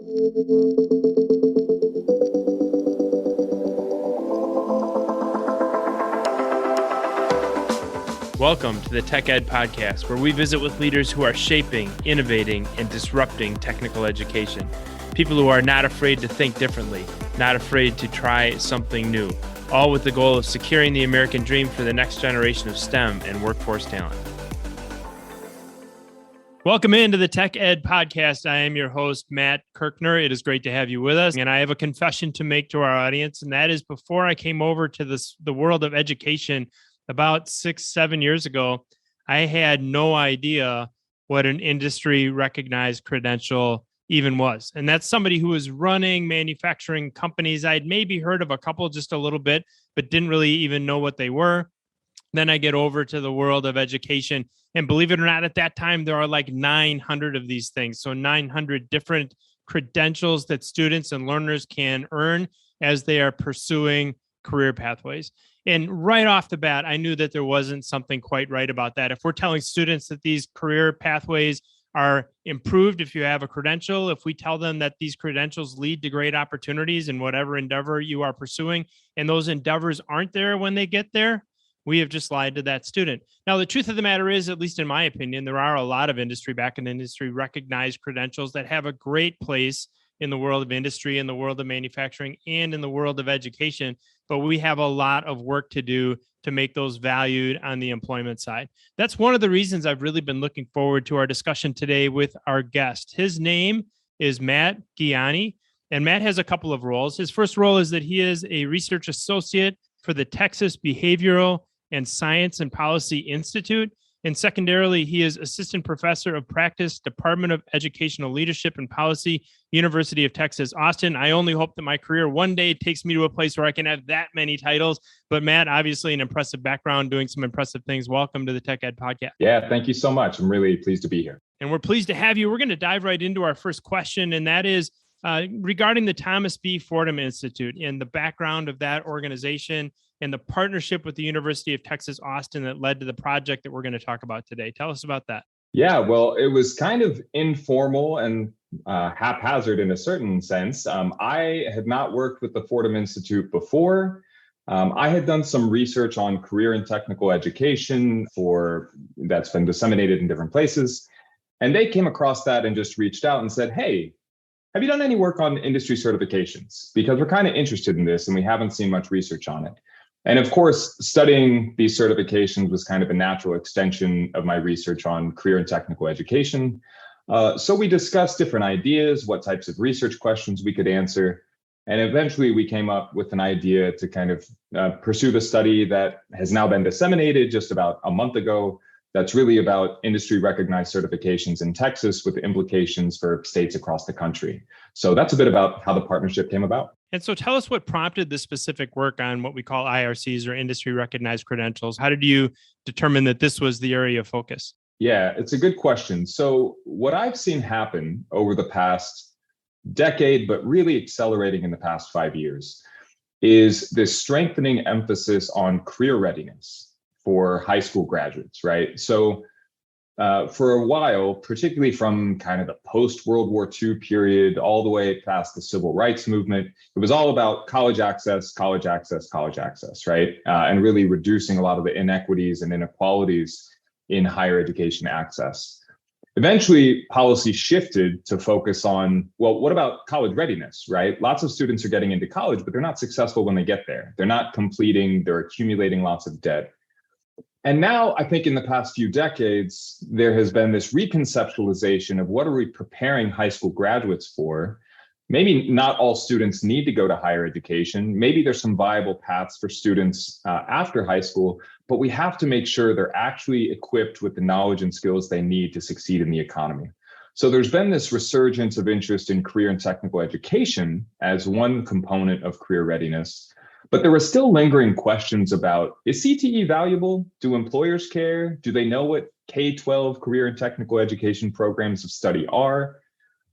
Welcome to the Tech Ed Podcast, where we visit with leaders who are shaping, innovating, and disrupting technical education. People who are not afraid to think differently, not afraid to try something new, all with the goal of securing the American dream for the next generation of STEM and workforce talent. Welcome into the Tech Ed Podcast. I am your host, Matt Kirkner. It is great to have you with us. And I have a confession to make to our audience, and that is before I came over to the world of education about 6-7 years ago, I had no idea what an industry recognized credential even was. And that's somebody who was running manufacturing companies. I'd maybe heard of a couple just a little bit, but didn't really even know what they were. Then I get over to the world of education. And believe it or not, at that time, there are like 900 of these things. So 900 different credentials that students and learners can earn as they are pursuing career pathways. And right off the bat, I knew that there wasn't something quite right about that. If we're telling students that these career pathways are improved if you have a credential, if we tell them that these credentials lead to great opportunities in whatever endeavor you are pursuing, and those endeavors aren't there when they get there, we have just lied to that student. Now, the truth of the matter is, at least in my opinion, there are a lot of back in industry recognized credentials that have a great place in the world of industry, in the world of manufacturing, and in the world of education. But we have a lot of work to do to make those valued on the employment side. That's one of the reasons I've really been looking forward to our discussion today with our guest. His name is Matt Giani, and Matt has a couple of roles. His first role is that he is a research associate for the Texas Behavioral and Science and Policy Institute. And secondarily, he is Assistant Professor of Practice, Department of Educational Leadership and Policy, University of Texas, Austin. I only hope that my career one day takes me to a place where I can have that many titles. But Matt, obviously an impressive background, doing some impressive things. Welcome to the Tech Ed Podcast. Yeah, thank you so much. I'm really pleased to be here. And we're pleased to have you. We're going to dive right into our first question, and that is regarding the Thomas B. Fordham Institute and the background of that organization and the partnership with the University of Texas, Austin that led to the project that we're going to talk about today. Tell us about that. Yeah, well, it was kind of informal and haphazard in a certain sense. I had not worked with the Fordham Institute before. I had done some research on career and technical education that's been disseminated in different places. And they came across that and just reached out and said, hey, have you done any work on industry certifications? Because we're kind of interested in this and we haven't seen much research on it. And of course, studying these certifications was kind of a natural extension of my research on career and technical education. So we discussed different ideas, what types of research questions we could answer. And eventually we came up with an idea to kind of pursue the study that has now been disseminated just about a month ago. That's really about industry recognized certifications in Texas with implications for states across the country. So that's a bit about how the partnership came about. And so tell us what prompted this specific work on what we call IRCs or industry recognized credentials. How did you determine that this was the area of focus? Yeah, it's a good question. So what I've seen happen over the past decade, but really accelerating in the past 5 years, is this strengthening emphasis on career readiness for high school graduates, right? So for a while, particularly from kind of the post-World War II period all the way past the civil rights movement, it was all about college access, right? And really reducing a lot of the inequities and inequalities in higher education access. Eventually, policy shifted to focus on, well, what about college readiness, right? Lots of students are getting into college, but they're not successful when they get there. They're not completing, they're accumulating lots of debt. And now I think in the past few decades, there has been this reconceptualization of what are we preparing high school graduates for? Maybe not all students need to go to higher education. Maybe there's some viable paths for students after high school, but we have to make sure they're actually equipped with the knowledge and skills they need to succeed in the economy. So there's been this resurgence of interest in career and technical education as one component of career readiness. But there were still lingering questions about, is CTE valuable? Do employers care? Do they know what K-12 career and technical education programs of study are?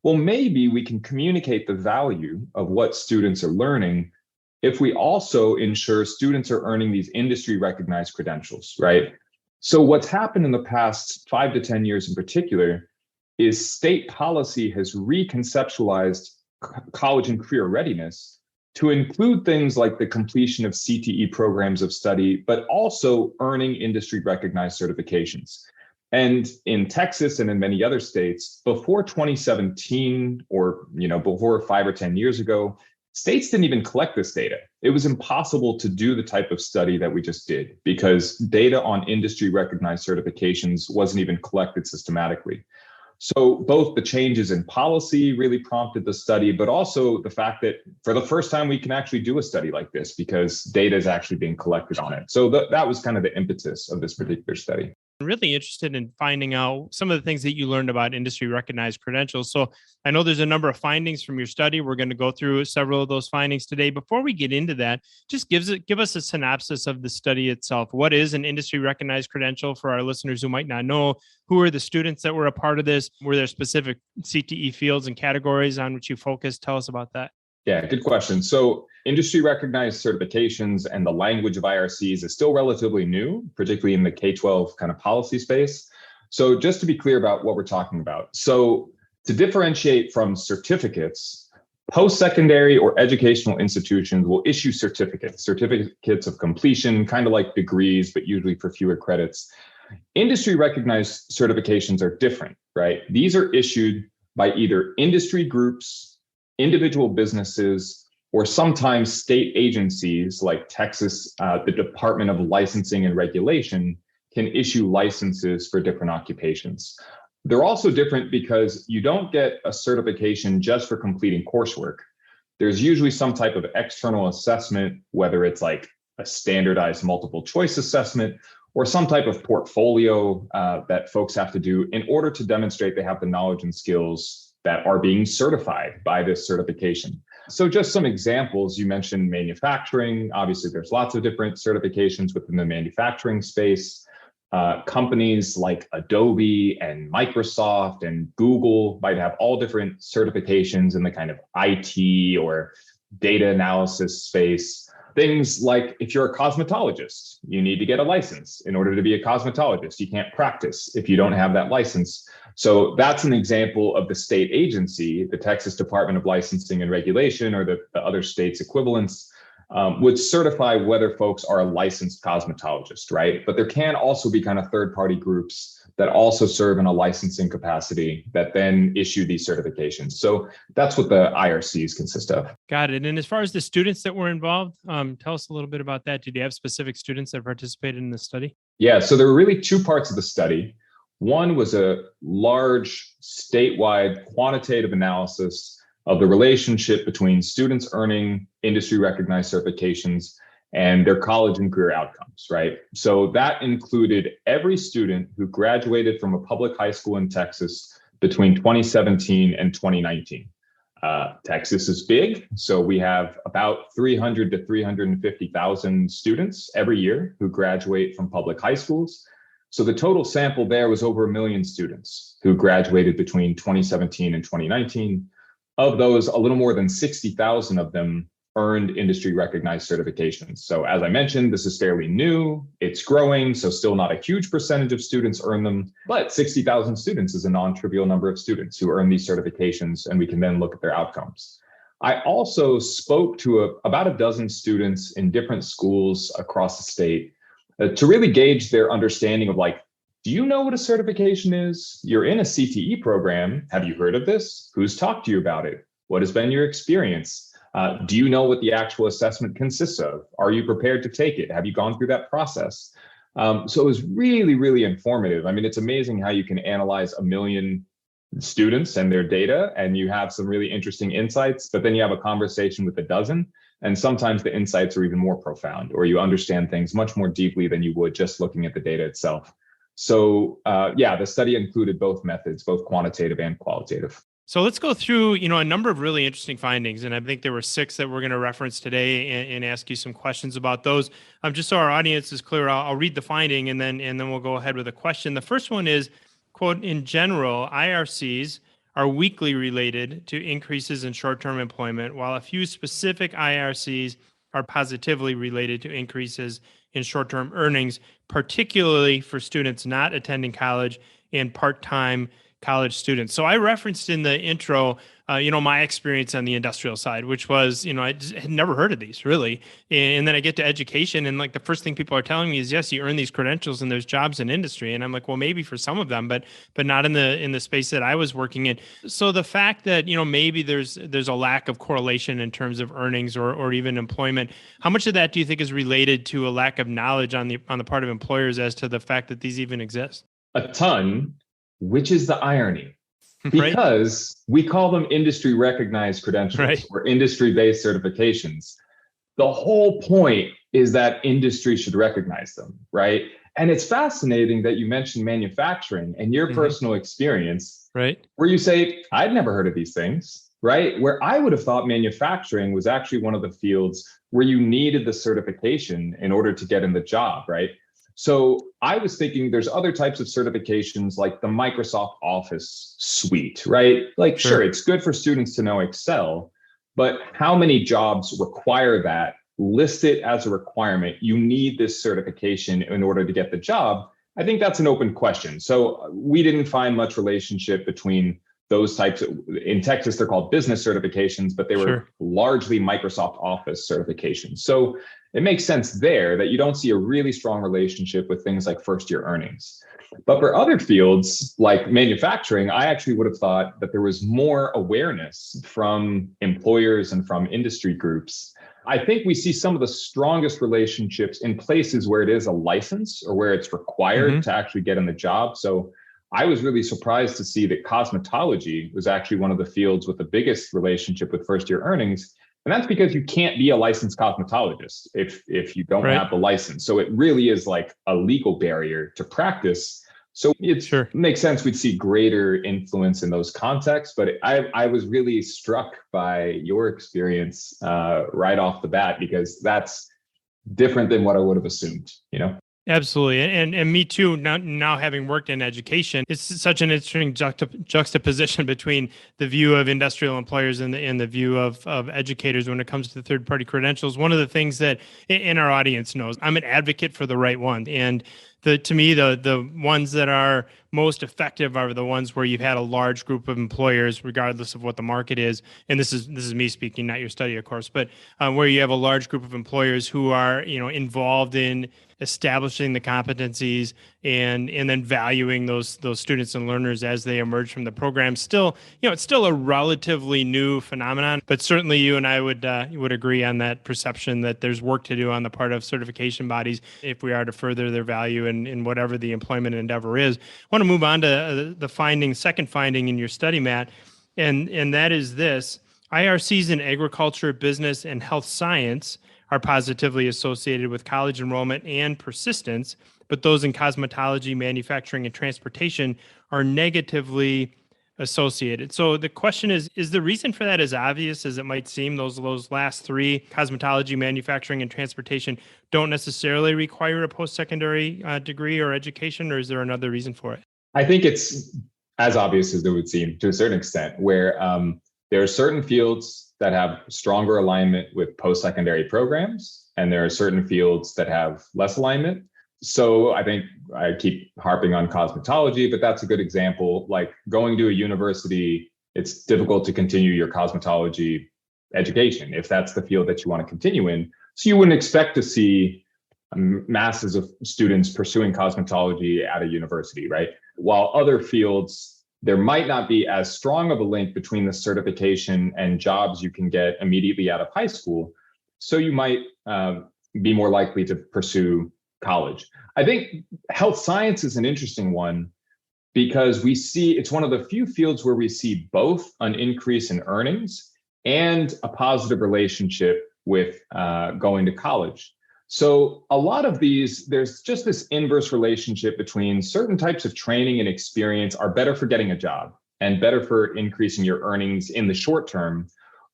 Well, maybe we can communicate the value of what students are learning if we also ensure students are earning these industry recognized credentials, right? So what's happened in the past 5 to 10 years in particular is state policy has reconceptualized college and career readiness to include things like the completion of CTE programs of study, but also earning industry recognized certifications. And in Texas and in many other states, before 2017 or before 5 or 10 years ago, states didn't even collect this data. It was impossible to do the type of study that we just did because data on industry recognized certifications wasn't even collected systematically. So both the changes in policy really prompted the study, but also the fact that for the first time we can actually do a study like this because data is actually being collected on it. So that was kind of the impetus of this particular study. I'm really interested in finding out some of the things that you learned about industry recognized credentials. So I know there's a number of findings from your study. We're going to go through several of those findings today. Before we get into that, just give us a synopsis of the study itself. What is an industry recognized credential for our listeners who might not know? Who are the students that were a part of this? Were there specific CTE fields and categories on which you focused? Tell us about that. Yeah, good question. So industry recognized certifications and the language of IRCs is still relatively new, particularly in the K-12 kind of policy space. So just to be clear about what we're talking about. So to differentiate from certificates, post-secondary or educational institutions will issue certificates of completion, kind of like degrees, but usually for fewer credits. Industry recognized certifications are different, right? These are issued by either industry groups, individual businesses, or sometimes state agencies like Texas, the Department of Licensing and Regulation can issue licenses for different occupations. They're also different because you don't get a certification just for completing coursework. There's usually some type of external assessment, whether it's like a standardized multiple choice assessment or some type of portfolio that folks have to do in order to demonstrate they have the knowledge and skills that are being certified by this certification. So just some examples, you mentioned manufacturing. Obviously, there's lots of different certifications within the manufacturing space. Companies like Adobe and Microsoft and Google might have all different certifications in the kind of IT or data analysis space. Things like if you're a cosmetologist, you need to get a license in order to be a cosmetologist. You can't practice if you don't have that license. So that's an example of the state agency, the Texas Department of Licensing and Regulation, or the other states' equivalents, would certify whether folks are a licensed cosmetologist, right? But there can also be kind of third-party groups that also serve in a licensing capacity that then issue these certifications. So that's what the IRCs consist of. Got it. And as far as the students that were involved, tell us a little bit about that. Did you have specific students that participated in the study? Yeah, so there were really two parts of the study. One was a large statewide quantitative analysis of the relationship between students earning industry recognized certifications and their college and career outcomes, right? So that included every student who graduated from a public high school in Texas between 2017 and 2019. Texas is big, so we have about 300 to 350,000 students every year who graduate from public high schools. So the total sample there was over 1 million students who graduated between 2017 and 2019. Of those, a little more than 60,000 of them earned industry recognized certifications. So as I mentioned, this is fairly new, it's growing, so still not a huge percentage of students earn them, but 60,000 students is a non-trivial number of students who earn these certifications, and we can then look at their outcomes. I also spoke to about a dozen students in different schools across the state to really gauge their understanding of like, do you know what a certification is? You're in a CTE program. Have you heard of this? Who's talked to you about it? What has been your experience? Do you know what the actual assessment consists of? Are you prepared to take it? Have you gone through that process? So it was really, really informative. I mean, it's amazing how you can analyze 1 million students and their data, and you have some really interesting insights, but then you have a conversation with a dozen, and sometimes the insights are even more profound, or you understand things much more deeply than you would just looking at the data itself. So the study included both methods, both quantitative and qualitative. So let's go through, a number of really interesting findings. And I think there were 6 that we're going to reference today and ask you some questions about those. Just so our audience is clear, I'll read the finding and then we'll go ahead with a question. The first one is, quote, in general, IRCs are weakly related to increases in short-term employment, while a few specific IRCs are positively related to increases in short-term earnings, particularly for students not attending college and part-time college students. So I referenced in the intro my experience on the industrial side, which was, I just had never heard of these really. And then I get to education, and like the first thing people are telling me is, yes, you earn these credentials and there's jobs in industry. And I'm like, well, maybe for some of them, but not in the space that I was working in. So the fact that, maybe there's a lack of correlation in terms of earnings or even employment, how much of that do you think is related to a lack of knowledge on the part of employers as to the fact that these even exist? A ton, which is the irony. Right. Because we call them industry recognized credentials, Right. or industry-based certifications. The whole point is that industry should recognize them, right? And it's fascinating that you mentioned manufacturing and your personal experience, right, where you say, I'd never heard of these things, right? Where I would have thought manufacturing was actually one of the fields where you needed the certification in order to get in the job, right? So I was thinking there's other types of certifications like the Microsoft Office suite, right? Like, sure, it's good for students to know Excel, but how many jobs require that? List it as a requirement. You need this certification in order to get the job. I think that's an open question. So we didn't find much relationship between those types of, in Texas, they're called business certifications, but they were largely Microsoft Office certifications. So it makes sense there that you don't see a really strong relationship with things like first year earnings. But for other fields like manufacturing, I actually would have thought that there was more awareness from employers and from industry groups. I think we see some of the strongest relationships in places where it is a license or where it's required to actually get in the job. So I was really surprised to see that cosmetology was actually one of the fields with the biggest relationship with first year earnings. And that's because you can't be a licensed cosmetologist if you don't have the license. So it really is like a legal barrier to practice. So it makes sense we'd see greater influence in those contexts. But I was really struck by your experience right off the bat, because that's different than what I would have assumed, Absolutely. And me too, now having worked in education, it's such an interesting juxtaposition between the view of industrial employers and the view of educators when it comes to third-party credentials. One of the things that in our audience knows, I'm an advocate for the right one. And to me, the ones that are most effective are the ones where you've had a large group of employers, regardless of what the market is. And this is me speaking, not your study, of course, but where you have a large group of employers who are involved in establishing the competencies and then valuing those students and learners as they emerge from the program. Still, it's still a relatively new phenomenon, but certainly you and I would agree on that perception that there's work to do on the part of certification bodies if we are to further their value in whatever the employment endeavor is. I want to move on to the second finding in your study, Matt, and that is this: IRCs in agriculture, business, and health science are positively associated with college enrollment and persistence, but those in cosmetology, manufacturing, and transportation are negatively associated. So the question is the reason for that as obvious as it might seem? Those last three, cosmetology, manufacturing, and transportation, don't necessarily require a post-secondary degree or education, or is there another reason for it? I think it's as obvious as it would seem to a certain extent, where there are certain fields that have stronger alignment with post-secondary programs, and there are certain fields that have less alignment. So I think I keep harping on cosmetology, but that's a good example. Like going to a university, it's difficult to continue your cosmetology education if that's the field that you want to continue in. So you wouldn't expect to see masses of students pursuing cosmetology at a university, right? While other fields, there might not be as strong of a link between the certification and jobs you can get immediately out of high school. So you might be more likely to pursue college. I think health science is an interesting one because we see it's one of the few fields where we see both an increase in earnings and a positive relationship with going to college. So a lot of these, there's just this inverse relationship between certain types of training and experience are better for getting a job and better for increasing your earnings in the short term,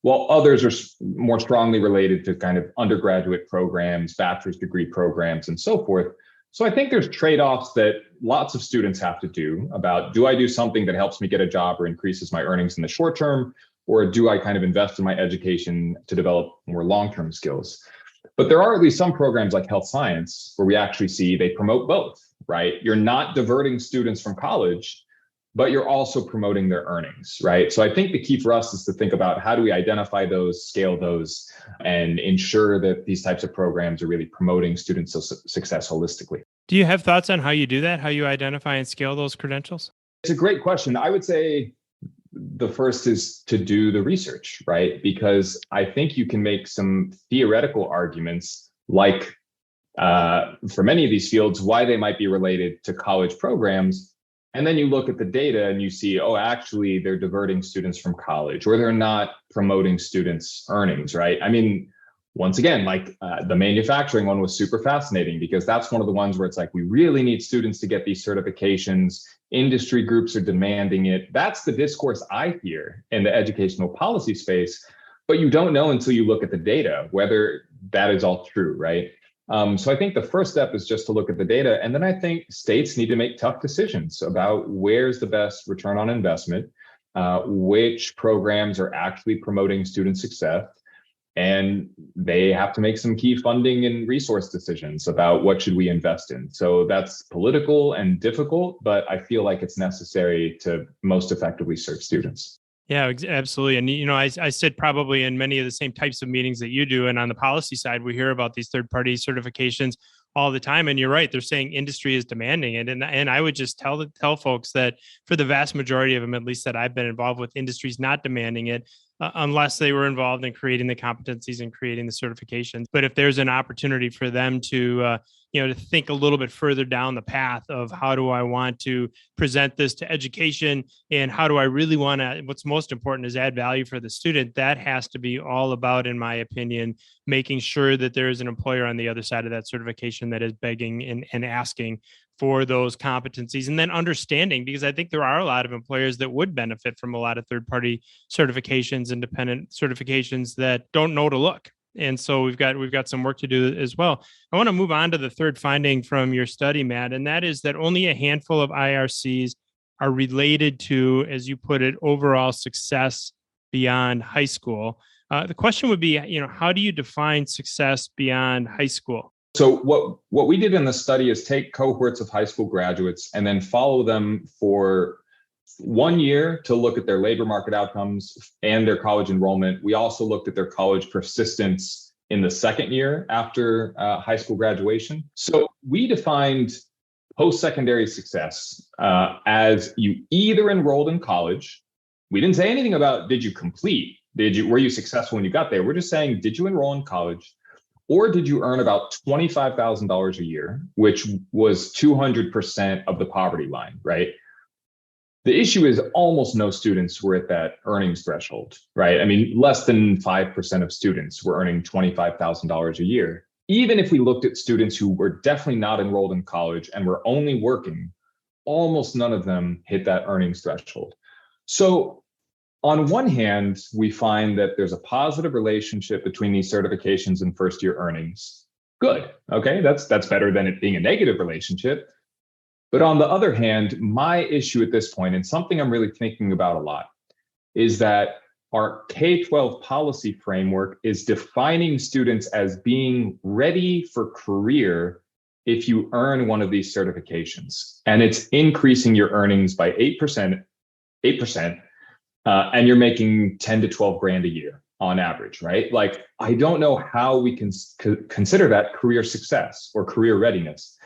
while others are more strongly related to kind of undergraduate programs, bachelor's degree programs, and so forth. So I think there's trade-offs that lots of students have to do about, do I do something that helps me get a job or increases my earnings in the short term, or do I kind of invest in my education to develop more long-term skills? But there are at least some programs like health science where we actually see they promote both, right? You're not diverting students from college, but you're also promoting their earnings, right? So I think the key for us is to think about how do we identify those, scale those, and ensure that these types of programs are really promoting student success holistically. Do you have thoughts on how you do that, how you identify and scale those credentials? It's a great question. I would say the first is to do the research, right? Because I think you can make some theoretical arguments, like for many of these fields, why they might be related to college programs. And then you look at the data and you see, oh, actually, they're diverting students from college, or they're not promoting students' earnings, right? I mean, once again, like the manufacturing one was super fascinating, because that's one of the ones where it's like, we really need students to get these certifications. Industry groups are demanding it. That's the discourse I hear in the educational policy space, but you don't know until you look at the data whether that is all true, right? So I think the first step is just to look at the data. And then I think states need to make tough decisions about where's the best return on investment, which programs are actually promoting student success. And they have to make some key funding and resource decisions about what should we invest in. So that's political and difficult, but I feel like it's necessary to most effectively serve students. Yeah, absolutely. And, I sit probably in many of the same types of meetings that you do. And on the policy side, we hear about these third-party certifications all the time. And you're right, they're saying industry is demanding it. And I would just tell folks that for the vast majority of them, at least that I've been involved with, industry's not demanding it unless they were involved in creating the competencies and creating the certifications. But if there's an opportunity for them to to think a little bit further down the path of how do I want to present this to education, and how do I really want to, what's most important is add value for the student. That has to be all about, in my opinion, making sure that there is an employer on the other side of that certification that is begging and asking for those competencies, and then understanding, because I think there are a lot of employers that would benefit from a lot of third-party certifications, independent certifications, that don't know to look. And so we've got some work to do as well. I want to move on to the third finding from your study, Matt, and that is that only a handful of IRCs are related to, as you put it, overall success beyond high school. The question would be, how do you define success beyond high school? So what we did in the study is take cohorts of high school graduates and then follow them for 1 year to look at their labor market outcomes and their college enrollment. We also looked at their college persistence in the second year after high school graduation. So we defined post-secondary success as you either enrolled in college. We didn't say anything about did you complete, were you successful when you got there? We're just saying, did you enroll in college? Or did you earn about $25,000 a year, which was 200% of the poverty line, right? The issue is almost no students were at that earnings threshold, right? I mean, less than 5% of students were earning $25,000 a year. Even if we looked at students who were definitely not enrolled in college and were only working, almost none of them hit that earnings threshold. So on one hand, we find that there's a positive relationship between these certifications and first year earnings. Good, okay, that's better than it being a negative relationship. But on the other hand, my issue at this point, and something I'm really thinking about a lot, is that our K-12 policy framework is defining students as being ready for career if you earn one of these certifications. And it's increasing your earnings by 8%, and you're making 10 to 12 grand a year on average, right? Like, I don't know how we can consider that career success or career readiness.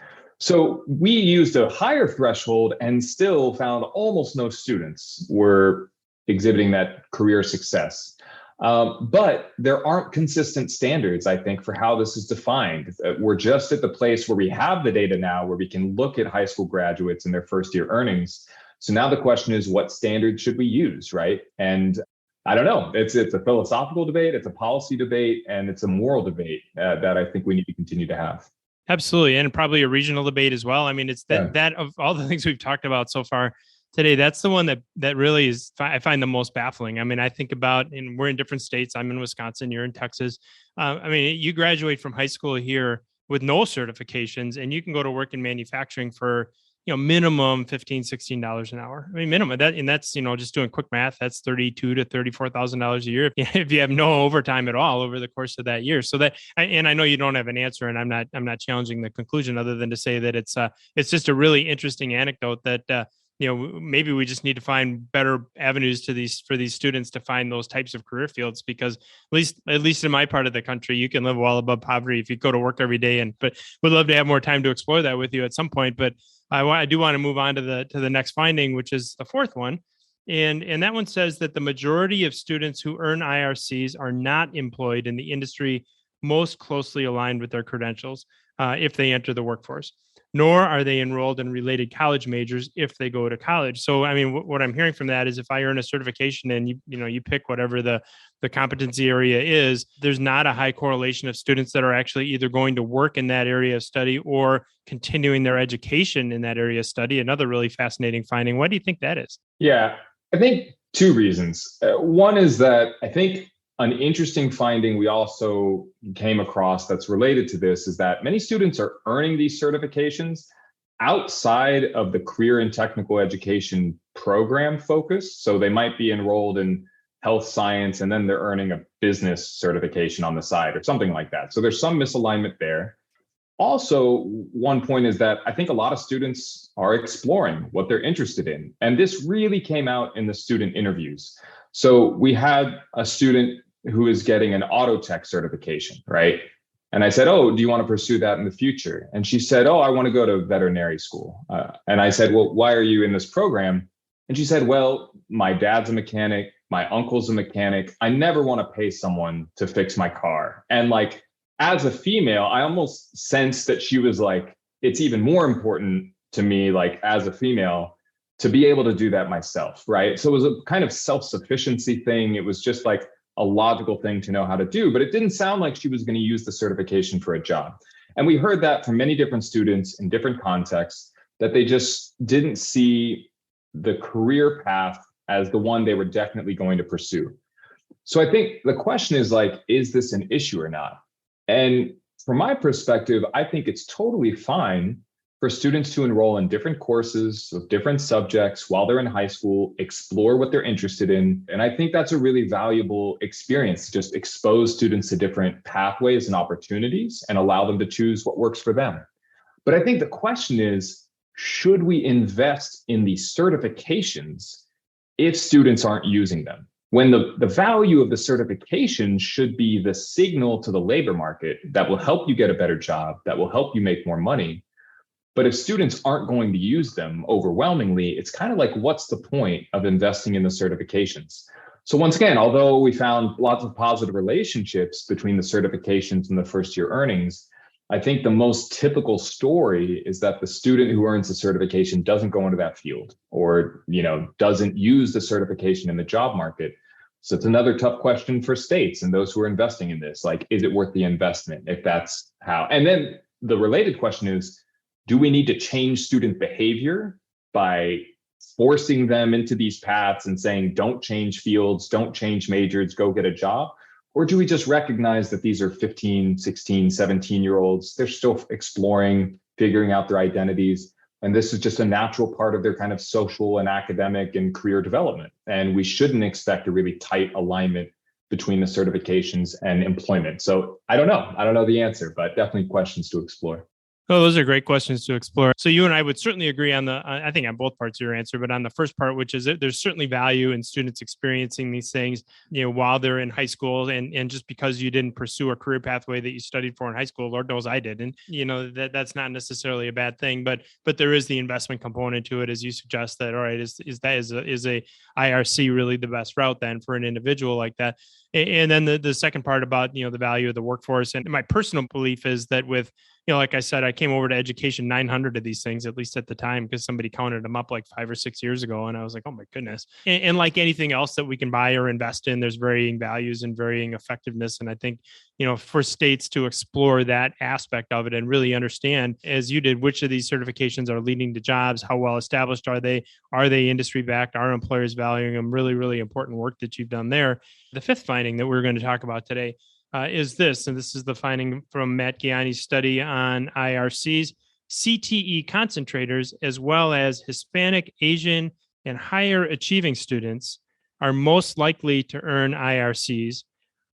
So we used a higher threshold and still found almost no students were exhibiting that career success. But there aren't consistent standards, I think, for how this is defined. We're just at the place where we have the data now where we can look at high school graduates and their first year earnings. So now the question is, what standard should we use, right? And I don't know. It's a philosophical debate, it's a policy debate, and it's a moral debate that I think we need to continue to have. Absolutely. And probably a regional debate as well. I mean, it's that of all the things we've talked about so far today, that's the one that really is, I find the most baffling. I mean, I think about, and we're in different states. I'm in Wisconsin, you're in Texas. I mean, you graduate from high school here with no certifications, and you can go to work in manufacturing for, minimum $15, $16 an hour. I mean, minimum that's, just doing quick math, that's $32,000 to $34,000 a year if you have no overtime at all over the course of that year. So that, and I know you don't have an answer, and I'm not challenging the conclusion other than to say that it's just a really interesting anecdote that maybe we just need to find better avenues for these students to find those types of career fields, because at least in my part of the country, you can live well above poverty if you go to work every day. But we'd love to have more time to explore that with you at some point. But I do want to move on to the next finding, which is the fourth one. And that one says that the majority of students who earn IRCs are not employed in the industry most closely aligned with their credentials if they enter the workforce, nor are they enrolled in related college majors if they go to college. So, I mean, what I'm hearing from that is if I earn a certification and you pick whatever the competency area is, there's not a high correlation of students that are actually either going to work in that area of study or continuing their education in that area of study. Another really fascinating finding. Why do you think that is? Yeah, I think two reasons. One is that I think an interesting finding we also came across that's related to this is that many students are earning these certifications outside of the career and technical education program focus. So they might be enrolled in health science and then they're earning a business certification on the side or something like that. So there's some misalignment there. Also, one point is that I think a lot of students are exploring what they're interested in. And this really came out in the student interviews. So we had a student who is getting an auto tech certification, right? And I said, oh, do you want to pursue that in the future? And she said, oh, I want to go to veterinary school. And I said, well, why are you in this program? And she said, well, my dad's a mechanic. My uncle's a mechanic. I never want to pay someone to fix my car. And like, as a female, I almost sensed that she was like, it's even more important to me, like as a female, to be able to do that myself, right? So it was a kind of self-sufficiency thing. It was just like a logical thing to know how to do, but it didn't sound like she was going to use the certification for a job. And we heard that from many different students in different contexts, that they just didn't see the career path as the one they were definitely going to pursue. So I think the question is like, is this an issue or not? And from my perspective, I think it's totally fine for students to enroll in different courses with different subjects while they're in high school, explore what they're interested in. And I think that's a really valuable experience to just expose students to different pathways and opportunities and allow them to choose what works for them. But I think the question is, should we invest in these certifications if students aren't using them? When the value of the certification should be the signal to the labor market that will help you get a better job, that will help you make more money. But if students aren't going to use them overwhelmingly, it's kind of like, what's the point of investing in the certifications? So once again, although we found lots of positive relationships between the certifications and the first year earnings, I think the most typical story is that the student who earns the certification doesn't go into that field or, doesn't use the certification in the job market. So it's another tough question for states and those who are investing in this. Like, is it worth the investment if that's how? And then the related question is, do we need to change student behavior by forcing them into these paths and saying, don't change fields, don't change majors, go get a job? Or do we just recognize that these are 15, 16, 17-year-olds? They're still exploring, figuring out their identities. And this is just a natural part of their kind of social and academic and career development. And we shouldn't expect a really tight alignment between the certifications and employment. So I don't know the answer, but definitely questions to explore. Oh, those are great questions to explore. So you and I would certainly agree on I think on both parts of your answer, but on the first part, which is that there's certainly value in students experiencing these things, while they're in high school. And just because you didn't pursue a career pathway that you studied for in high school, Lord knows I didn't, that's not necessarily a bad thing, but there is the investment component to it, as you suggest that, all right, is a IRC really the best route then for an individual like that? And then the second part about, the value of the workforce. And my personal belief is that with, like I said, I came over to education 900 of these things, at least at the time, because somebody counted them up like 5 or 6 years ago. And I was like, oh my goodness. And like anything else that we can buy or invest in, there's varying values and varying effectiveness. And I think, for states to explore that aspect of it and really understand, as you did, which of these certifications are leading to jobs, how well established are they industry backed, are employers valuing them? Really, really important work that you've done there. The fifth finding that we're going to talk about today is this, and this is the finding from Matt Giani's study on IRCs. CTE concentrators, as well as Hispanic, Asian, and higher achieving students, are most likely to earn IRCs,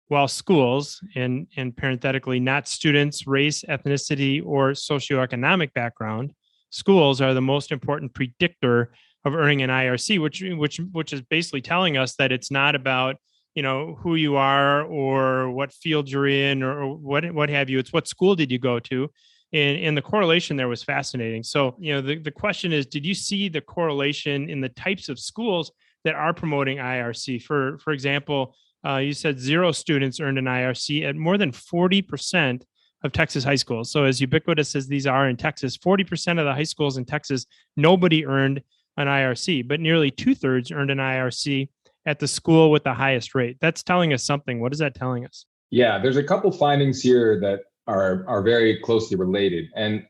while schools, and parenthetically, not students, race, ethnicity, or socioeconomic background, schools are the most important predictor of earning an IRC, which is basically telling us that it's not about who you are or what field you're in or what have you. It's what school did you go to, and the correlation there was fascinating. So the question is, did you see the correlation in the types of schools that are promoting IRC? For example, you said 0 students earned an IRC at more than 40% of Texas high schools. So as ubiquitous as these are in Texas, 40% of the high schools in Texas, nobody earned an IRC, but nearly 2/3 earned an IRC at the school with the highest rate. That's telling us something. What is that telling us? Yeah, there's a couple findings here that are very closely related. And,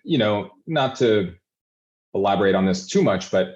not to elaborate on this too much, but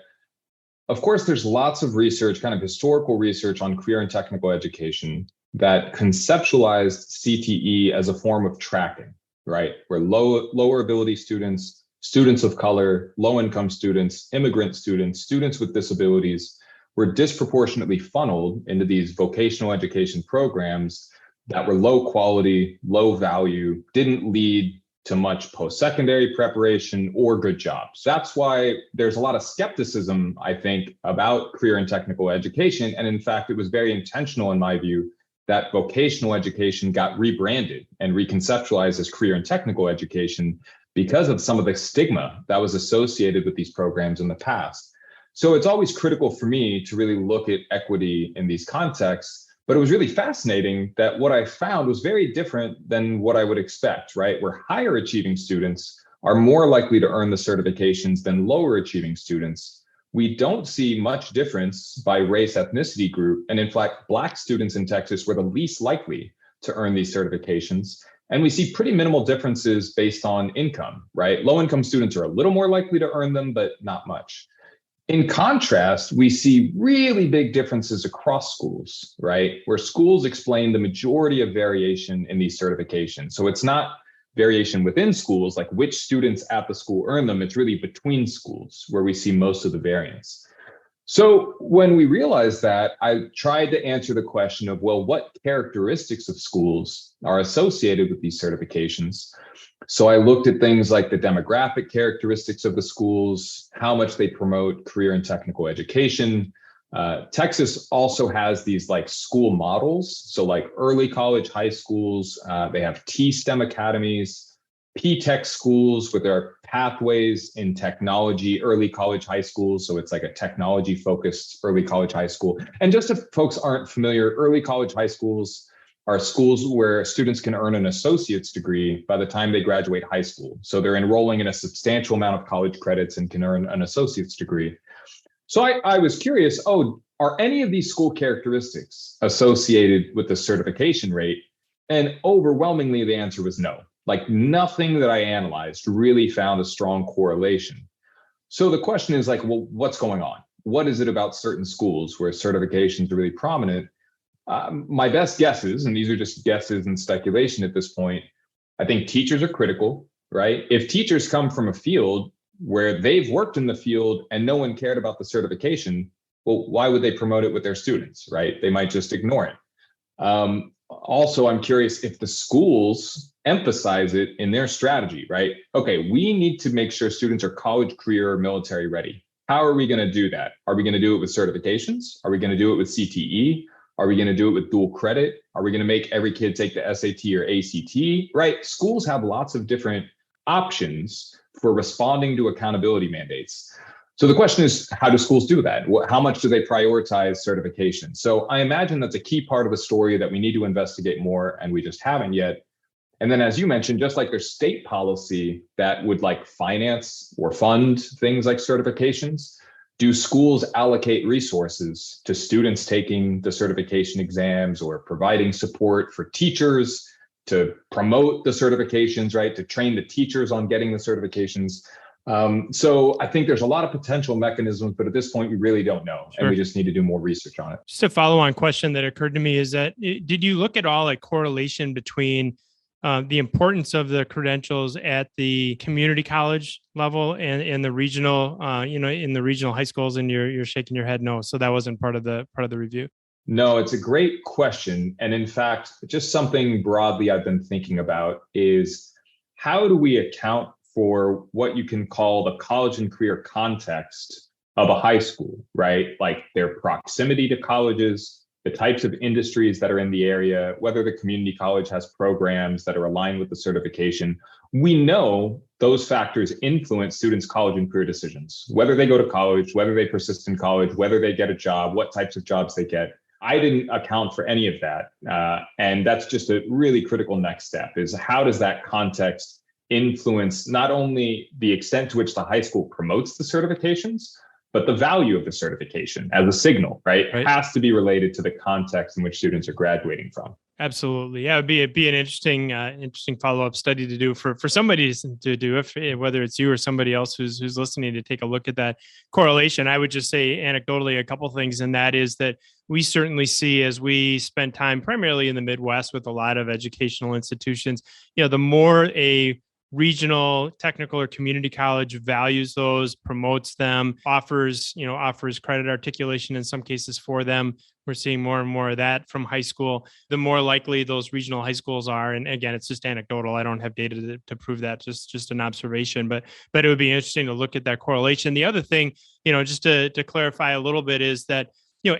of course, there's lots of research, kind of historical research on career and technical education that conceptualized CTE as a form of tracking, right? Where lower ability students, students of color, low-income students, immigrant students, students with disabilities were disproportionately funneled into these vocational education programs that were low quality, low value, didn't lead to much post-secondary preparation or good jobs. That's why there's a lot of skepticism, I think, about career and technical education. And in fact, it was very intentional, in my view, that vocational education got rebranded and reconceptualized as career and technical education because of some of the stigma that was associated with these programs in the past. So it's always critical for me to really look at equity in these contexts. But it was really fascinating that what I found was very different than what I would expect, right? Where higher achieving students are more likely to earn the certifications than lower achieving students. We don't see much difference by race ethnicity group. And in fact, Black students in Texas were the least likely to earn these certifications. And we see pretty minimal differences based on income, right? Low income students are a little more likely to earn them, but not much. In contrast, we see really big differences across schools, right? Where schools explain the majority of variation in these certifications. So it's not variation within schools, like which students at the school earn them. It's really between schools where we see most of the variance. So when we realized that, I tried to answer the question of, well, what characteristics of schools are associated with these certifications? So I looked at things like the demographic characteristics of the schools, how much they promote career and technical education. Texas also has these like school models. So like early college high schools, they have T-STEM academies, P-Tech schools with their pathways in technology, early college high schools. So it's like a technology focused early college high school. And just if folks aren't familiar, early college high schools are schools where students can earn an associate's degree by the time they graduate high school. So they're enrolling in a substantial amount of college credits and can earn an associate's degree. So I was curious, are any of these school characteristics associated with the certification rate? And overwhelmingly, the answer was no. Like nothing that I analyzed really found a strong correlation. So the question is like, well, what's going on? What is it about certain schools where certifications are really prominent? My best guesses, and these are just guesses and speculation at this point, I think teachers are critical, right? If teachers come from a field where they've worked in the field and no one cared about the certification, well, why would they promote it with their students, right? They might just ignore it. Also, I'm curious if the schools emphasize it in their strategy, right? Okay, we need to make sure students are college, career, or military ready. How are we going to do that? Are we going to do it with certifications? Are we going to do it with CTE? Are we going to do it with dual credit? Are we going to make every kid take the SAT or ACT, right? Schools have lots of different options for responding to accountability mandates. So the question is, how do schools do that? How much do they prioritize certification? So I imagine that's a key part of a story that we need to investigate more, and we just haven't yet. And then, as you mentioned, just like there's state policy that would like finance or fund things like certifications, do schools allocate resources to students taking the certification exams or providing support for teachers to promote the certifications, right? To train the teachers on getting the certifications. So I think there's a lot of potential mechanisms, but at this point, we really don't know. Sure. And we just need to do more research on it. Just a follow-on question that occurred to me is that, did you look at all like correlation between the importance of the credentials at the community college level and the regional, in the regional high schools? And you're shaking your head no. So that wasn't part of the review. No, it's a great question. And in fact, just something broadly I've been thinking about is how do we account for what you can call the college and career context of a high school, right? Like their proximity to colleges, the types of industries that are in the area, whether the community college has programs that are aligned with the certification. We know those factors influence students' college and career decisions, whether they go to college, whether they persist in college, whether they get a job, what types of jobs they get. I didn't account for any of that. And that's just a really critical next step, is how does that context influence not only the extent to which the high school promotes the certifications, but the value of the certification as a signal, right? It has to be related to the context in which students are graduating from. Absolutely. Yeah, it'd be an interesting follow-up study to do for somebody to do, whether it's you or somebody else who's listening, to take a look at that correlation. I would just say anecdotally a couple things, and that is that we certainly see, as we spend time primarily in the Midwest with a lot of educational institutions, the more a regional, technical, or community college values those, promotes them, offers credit articulation in some cases for them. We're seeing more and more of that from high school. The more likely those regional high schools are, and again, it's just anecdotal. I don't have data to prove that, just an observation, but it would be interesting to look at that correlation. The other thing, just to clarify a little bit, is that,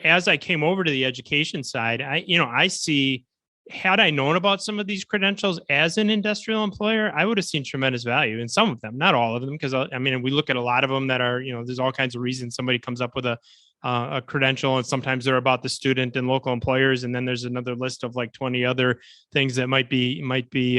as I came over to the education side, I see, had I known about some of these credentials as an industrial employer, I would have seen tremendous value in some of them, not all of them, because we look at a lot of them that are, there's all kinds of reasons somebody comes up with a credential, and sometimes they're about the student and local employers, and then there's another list of like 20 other things that might be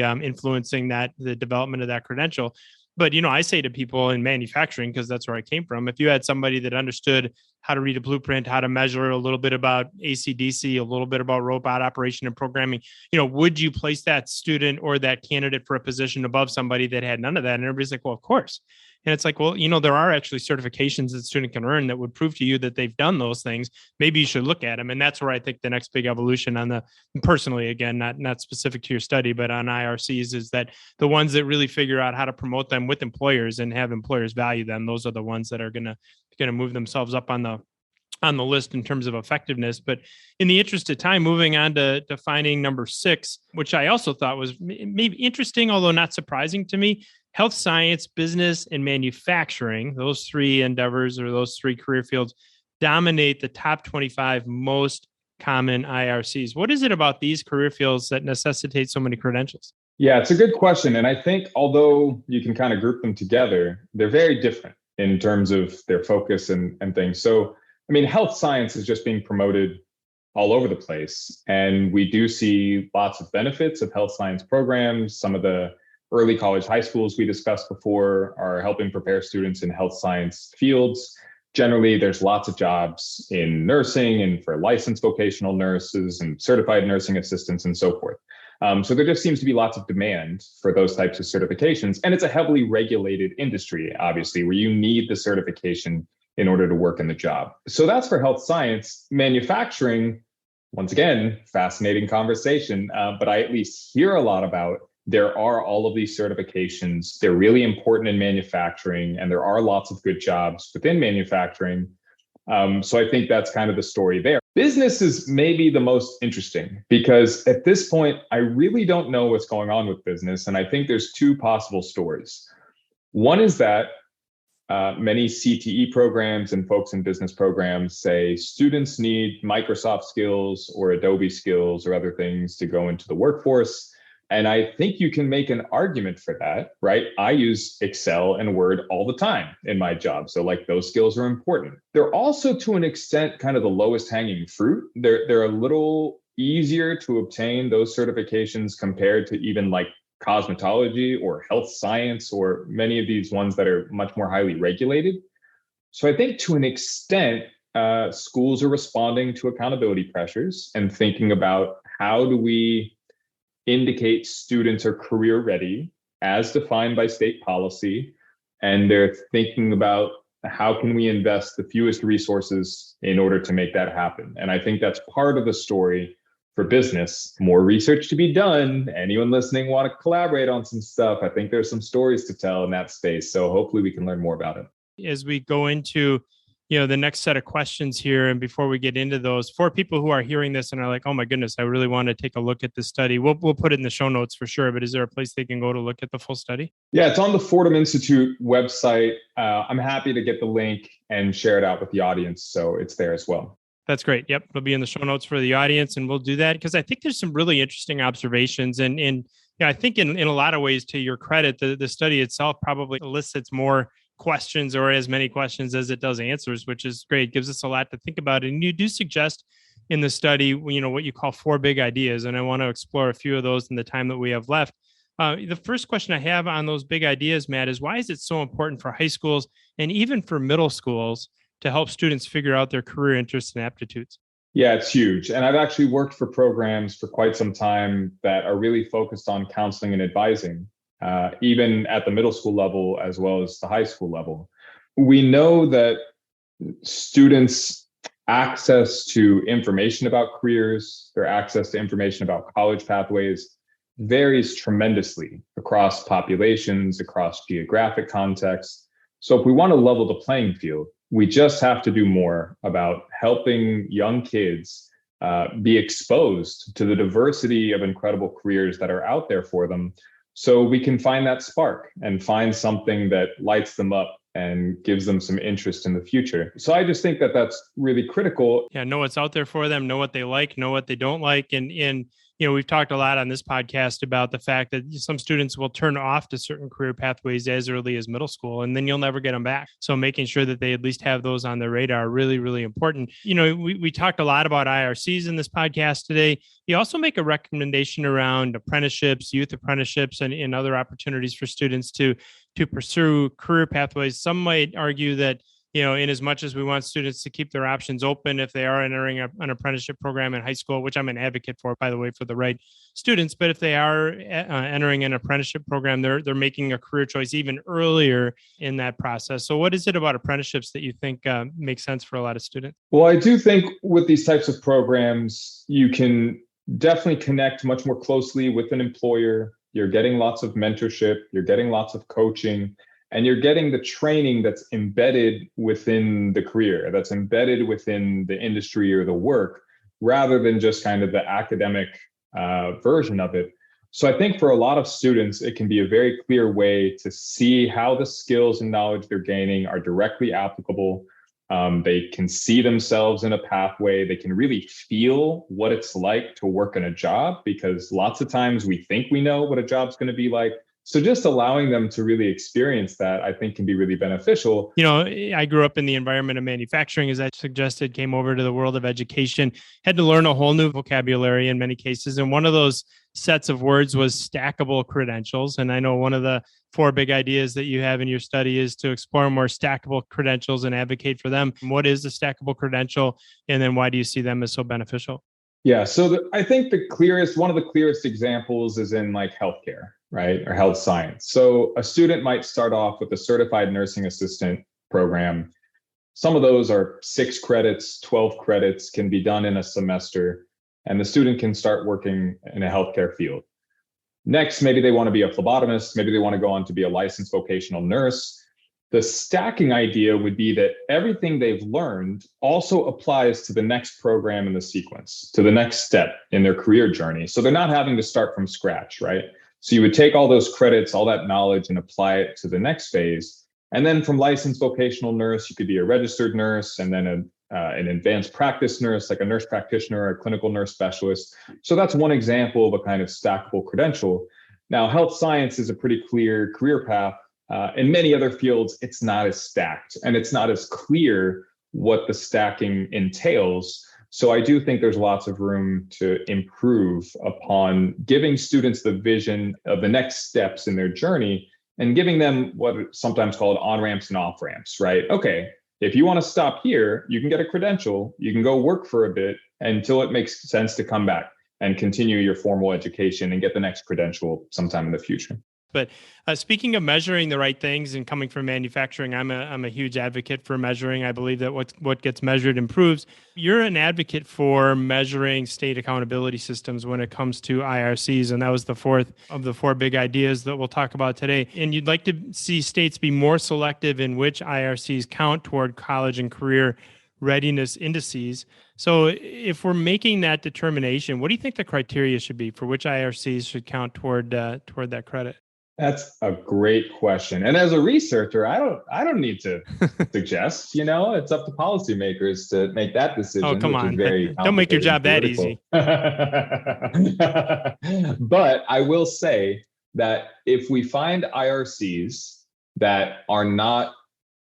influencing the development of that credential. But, I say to people in manufacturing, because that's where I came from, if you had somebody that understood how to read a blueprint, how to measure, a little bit about AC/DC, a little bit about robot operation and programming, would you place that student or that candidate for a position above somebody that had none of that? And everybody's like, well, of course. And it's like, well, there are actually certifications that the student can earn that would prove to you that they've done those things. Maybe you should look at them. And that's where I think the next big evolution personally, again, not specific to your study, but on IRCs, is that the ones that really figure out how to promote them with employers and have employers value them, those are the ones that are going to move themselves up on the list in terms of effectiveness. But in the interest of time, moving on to finding number 6, which I also thought was maybe interesting, although not surprising to me: health science, business, and manufacturing. Those 3 endeavors, or those 3 career fields, dominate the top 25 most common IRCs. What is it about these career fields that necessitate so many credentials? Yeah, it's a good question. And I think although you can kind of group them together, they're very different in terms of their focus and things. So, health science is just being promoted all over the place. And we do see lots of benefits of health science programs. Some of the early college high schools we discussed before are helping prepare students in health science fields. Generally, there's lots of jobs in nursing and for licensed vocational nurses and certified nursing assistants and so forth. So there just seems to be lots of demand for those types of certifications. And it's a heavily regulated industry, obviously, where you need the certification in order to work in the job. So that's for health science. Manufacturing, once again, fascinating conversation, but I at least hear a lot about. There are all of these certifications. They're really important in manufacturing, and there are lots of good jobs within manufacturing. So I think that's kind of the story there. Business is maybe the most interesting, because at this point, I really don't know what's going on with business. And I think there's 2 possible stories. One is that many CTE programs and folks in business programs say students need Microsoft skills or Adobe skills or other things to go into the workforce. And I think you can make an argument for that, right? I use Excel and Word all the time in my job. So those skills are important. They're also, to an extent, kind of the lowest hanging fruit. They're a little easier to obtain, those certifications, compared to even cosmetology or health science, or many of these ones that are much more highly regulated. So I think to an extent, schools are responding to accountability pressures and thinking about, how do we indicate students are career ready as defined by state policy? And they're thinking about, how can we invest the fewest resources in order to make that happen? And I think that's part of the story for business. More research to be done. Anyone listening want to collaborate on some stuff? I think there's some stories to tell in that space. So hopefully we can learn more about it. As we go into the next set of questions here. And before we get into those, for people who are hearing this and are like, oh my goodness, I really want to take a look at this study, we'll put it in the show notes for sure. But is there a place they can go to look at the full study? Yeah, it's on the Fordham Institute website. I'm happy to get the link and share it out with the audience, so it's there as well. That's great. Yep. It'll be in the show notes for the audience, and we'll do that because I think there's some really interesting observations. And I think in a lot of ways, to your credit, the study itself probably elicits more questions or as many questions as it does answers, which is great. It gives us a lot to think about. And you do suggest in the study, what you call 4 big ideas. And I want to explore a few of those in the time that we have left. The first question I have on those big ideas, Matt, is why is it so important for high schools and even for middle schools to help students figure out their career interests and aptitudes? Yeah, it's huge. And I've actually worked for programs for quite some time that are really focused on counseling and advising, even at the middle school level as well as the high school level. We know that students' access to information about careers, their access to information about college pathways varies tremendously across populations, across geographic contexts. So if we want to level the playing field, we just have to do more about helping young kids be exposed to the diversity of incredible careers that are out there for them, so we can find that spark and find something that lights them up and gives them some interest in the future. So I just think that that's really critical. Yeah, know what's out there for them, know what they like, know what they don't like. And we've talked a lot on this podcast about the fact that some students will turn off to certain career pathways as early as middle school, and then you'll never get them back. So making sure that they at least have those on their radar really, really important. We talked a lot about IRCs in this podcast today. You also make a recommendation around apprenticeships, youth apprenticeships, and other opportunities for students to pursue career pathways. Some might argue that in as much as we want students to keep their options open if they are entering an apprenticeship program in high school, which I'm an advocate for, by the way, for the right students. But if they are entering an apprenticeship program, they're making a career choice even earlier in that process. So what is it about apprenticeships that you think makes sense for a lot of students? Well, I do think with these types of programs, you can definitely connect much more closely with an employer. You're getting lots of mentorship, you're getting lots of coaching, and you're getting the training that's embedded within the career, that's embedded within the industry or the work, rather than just kind of the academic version of it. So I think for a lot of students, it can be a very clear way to see how the skills and knowledge they're gaining are directly applicable. They can see themselves in a pathway. They can really feel what it's like to work in a job, because lots of times we think we know what a job's going to be like. So just allowing them to really experience that, I think, can be really beneficial. I grew up in the environment of manufacturing, as I suggested, came over to the world of education, had to learn a whole new vocabulary in many cases. And one of those sets of words was stackable credentials. And I know one of the 4 big ideas that you have in your study is to explore more stackable credentials and advocate for them. What is a stackable credential? And then why do you see them as so beneficial? Yeah, so I think one of the clearest examples is in like healthcare, right? Or health science. So a student might start off with a certified nursing assistant program. Some of those are 6 credits, 12 credits, can be done in a semester, and the student can start working in a healthcare field. Next, maybe they want to be a phlebotomist, maybe they want to go on to be a licensed vocational nurse. The stacking idea would be that everything they've learned also applies to the next program in the sequence, to the next step in their career journey. So they're not having to start from scratch, right? So you would take all those credits, all that knowledge, and apply it to the next phase. And then from licensed vocational nurse, you could be a registered nurse, and then an advanced practice nurse, like a nurse practitioner or a clinical nurse specialist. So that's one example of a kind of stackable credential. Now, health science is a pretty clear career path. In many other fields, it's not as stacked, and it's not as clear what the stacking entails. So I do think there's lots of room to improve upon giving students the vision of the next steps in their journey and giving them what are sometimes called on-ramps and off-ramps, right? Okay, if you want to stop here, you can get a credential, you can go work for a bit until it makes sense to come back and continue your formal education and get the next credential sometime in the future. But speaking of measuring the right things and coming from manufacturing, I'm a huge advocate for measuring. I believe that what gets measured improves. You're an advocate for measuring state accountability systems when it comes to IRCs, and that was the fourth of the four big ideas that we'll talk about today. And you'd like to see states be more selective in which IRCs count toward college and career readiness indices. So if we're making that determination, what do you think the criteria should be for which IRCs should count toward that credit? That's a great question. And as a researcher, I don't need to suggest, it's up to policymakers to make that decision. Oh, come which on. Is very Don't make your job that easy. But I will say that if we find IRCs that are not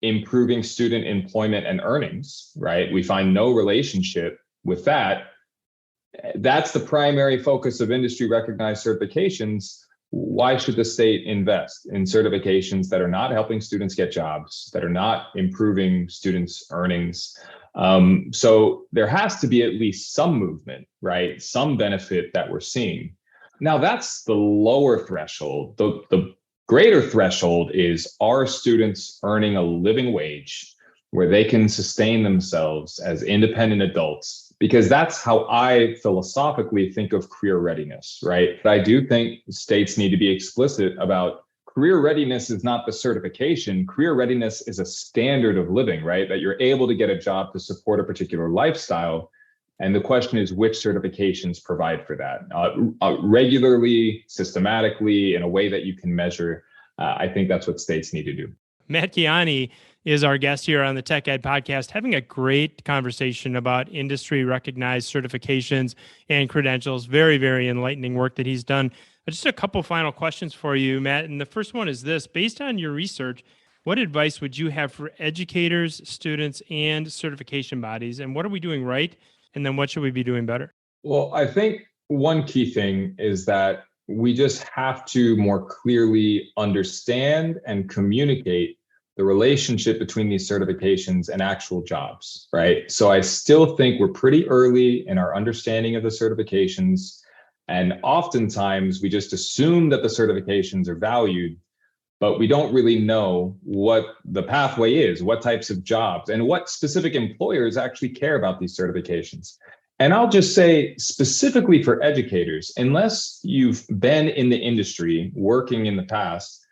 improving student employment and earnings, right? We find no relationship with that. That's the primary focus of industry recognized certifications. Why should the state invest in certifications that are not helping students get jobs, that are not improving students' earnings? So there has to be at least some movement, right? Some benefit that we're seeing. Now, that's the lower threshold. The greater threshold is, are students earning a living wage where they can sustain themselves as independent adults? Because that's how I philosophically think of career readiness, right? But I do think states need to be explicit about career readiness is not the certification. Career readiness is a standard of living, right? That you're able to get a job to support a particular lifestyle. And the question is, which certifications provide for that? Regularly, systematically, in a way that you can measure. I think that's what states need to do. Matt Giani is our guest here on the Tech Ed Podcast, having a great conversation about industry recognized certifications and credentials. Very, very enlightening work that he's done. Just a couple final questions for you, Matt. And the first one is this: based on your research, what advice would you have for educators, students, and certification bodies? And what are we doing right? And then what should we be doing better? Well, I think one key thing is that we just have to more clearly understand and communicate the relationship between these certifications and actual jobs, right? So I still think we're pretty early in our understanding of the certifications. And oftentimes we just assume that the certifications are valued, but we don't really know what the pathway is, what types of jobs, and what specific employers actually care about these certifications. And I'll just say, specifically for educators, unless you've been in the industry working in the past,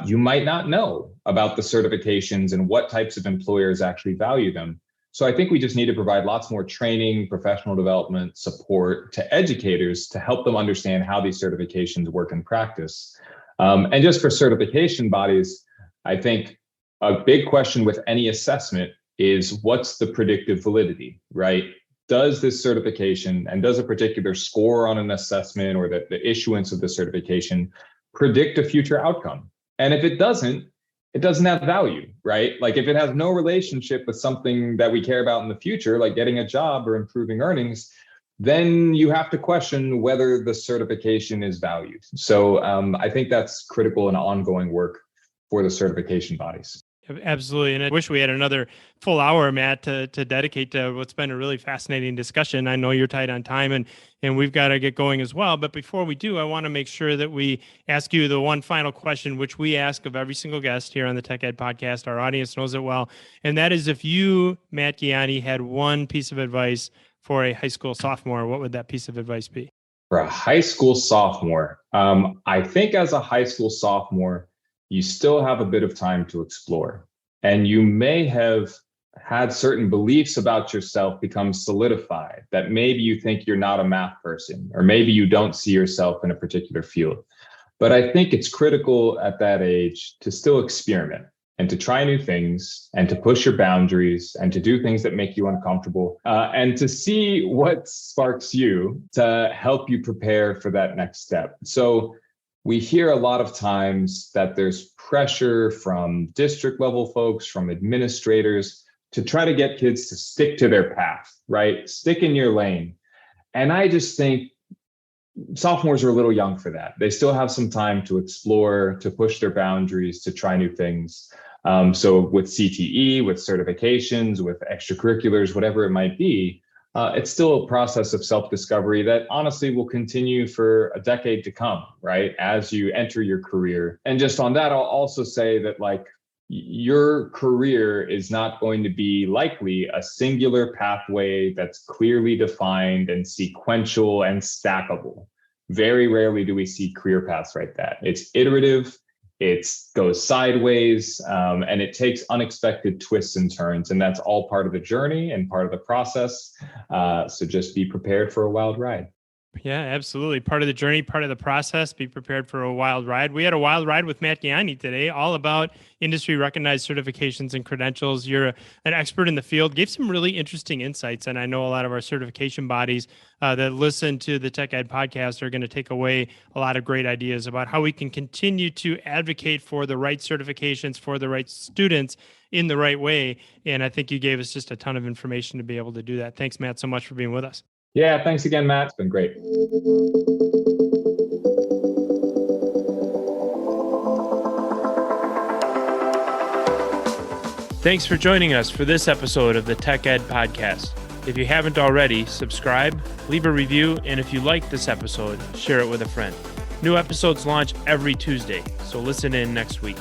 you might not know about the certifications and what types of employers actually value them. So I think we just need to provide lots more training, professional development, support to educators to help them understand how these certifications work in practice. And just for certification bodies, I think a big question with any assessment is, what's the predictive validity, right? Does this certification and does a particular score on an assessment or the issuance of the certification predict a future outcome? And if it doesn't have value, right? Like if it has no relationship with something that we care about in the future, like getting a job or improving earnings, then you have to question whether the certification is valued. So I think that's critical and ongoing work for the certification bodies. Absolutely. And I wish we had another full hour, Matt, to dedicate to what's been a really fascinating discussion. I know you're tight on time and we've got to get going as well. But before we do, I want to make sure that we ask you the one final question, which we ask of every single guest here on the Tech Ed Podcast. Our audience knows it well. And that is, if you, Matt Giani, had one piece of advice for a high school sophomore, what would that piece of advice be? For a high school sophomore, I think as a high school sophomore, you still have a bit of time to explore. And you may have had certain beliefs about yourself become solidified, that maybe you think you're not a math person, or maybe you don't see yourself in a particular field. But I think it's critical at that age to still experiment and to try new things and to push your boundaries and to do things that make you uncomfortable and to see what sparks you to help you prepare for that next step. So we hear a lot of times that there's pressure from district level folks, from administrators, to try to get kids to stick to their path, right? Stick in your lane. And I just think sophomores are a little young for that. They still have some time to explore, to push their boundaries, to try new things. So with CTE, with certifications, with extracurriculars, whatever it might be, it's still a process of self-discovery that honestly will continue for a decade to come, right? As you enter your career. And just on that, I'll also say that your career is not going to be likely a singular pathway that's clearly defined and sequential and stackable. Very rarely do we see career paths like that. It's iterative, it goes sideways, and it takes unexpected twists and turns. And that's all part of the journey and part of the process. So just be prepared for a wild ride. Yeah, absolutely. Part of the journey, part of the process. Be prepared for a wild ride. We had a wild ride with Matt Giani today, all about industry recognized certifications and credentials. You're an expert in the field, gave some really interesting insights. And I know a lot of our certification bodies that listen to the Tech Ed podcast are going to take away a lot of great ideas about how we can continue to advocate for the right certifications for the right students in the right way. And I think you gave us just a ton of information to be able to do that. Thanks, Matt, so much for being with us. Yeah, thanks again, Matt. It's been great. Thanks for joining us for this episode of the Tech Ed Podcast. If you haven't already, subscribe, leave a review, and if you like this episode, share it with a friend. New episodes launch every Tuesday, so listen in next week.